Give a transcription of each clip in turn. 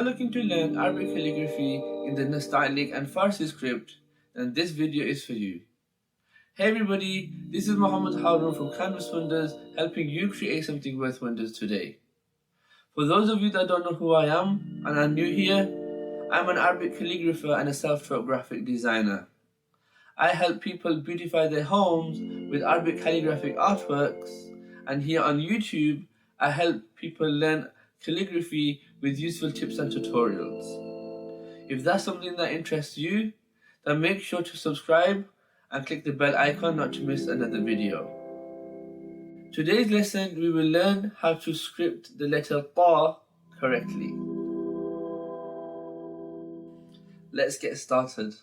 looking to learn Arabic calligraphy in the Nastaliq and Farsi script, then this video is for you. Hey everybody, this is Muhammad Harun from Canvas Wonders, helping you create something worth wonders today. For those of you that don't know who I am and are new here, I'm an Arabic calligrapher and a self-taught graphic designer. I help people beautify their homes with Arabic calligraphic artworks, and here on YouTube, I help people learn calligraphy with useful tips and tutorials. If that's something that interests you, then make sure to subscribe and click the bell icon not to miss another video. Today's lesson, we will learn how to script the letter Thaa correctly. Let's get started.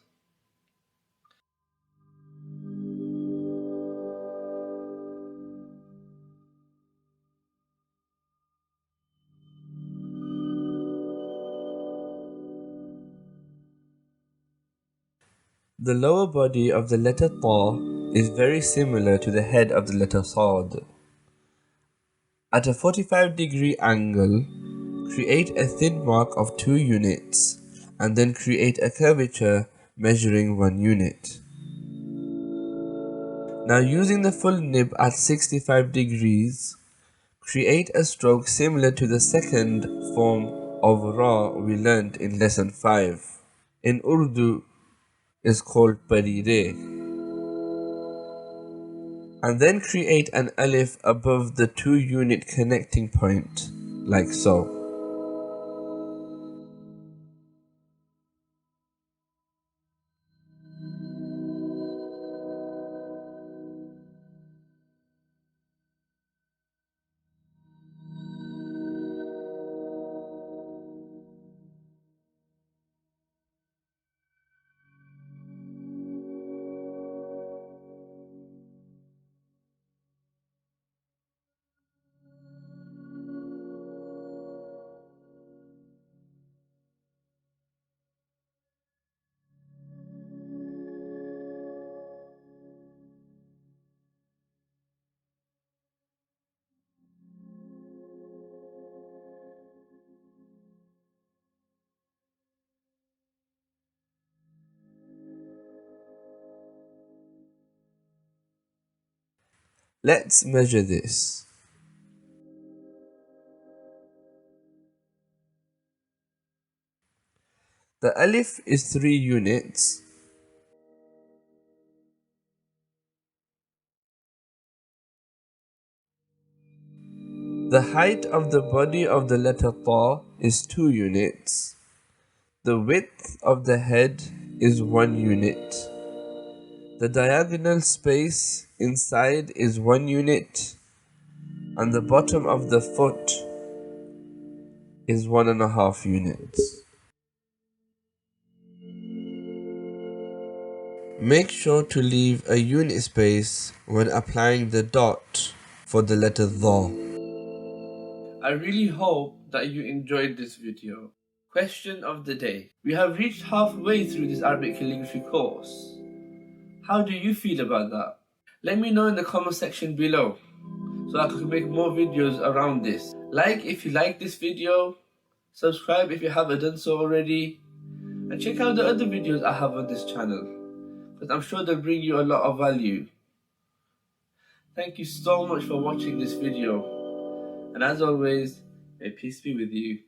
The lower body of the letter Thaa is very similar to the head of the letter Sad. At a 45-degree angle, create a thin mark of 2 units and then create a curvature measuring 1 unit. Now using the full nib at 65 degrees, create a stroke similar to the second form of Ra we learned in lesson 5. In Urdu, is called Parire, and then create an alif above the 2 unit connecting point, like so. Let's measure this. The alif is 3 units. The height of the body of the letter Thaa is 2 units. The width of the head is 1 unit. The diagonal space inside is 1 unit, and the bottom of the foot is 1.5 units. Make sure to leave a unit space when applying the dot for the letter Thaa. I really hope that you enjoyed this video. Question of the day. We have reached halfway through this Arabic calligraphy course. How do you feel about that? Let me know in the comment section below so I can make more videos around this. Like if you like this video, subscribe if you haven't done so already, and check out the other videos I have on this channel, because I'm sure they'll bring you a lot of value. Thank you so much for watching this video, and as always, may peace be with you.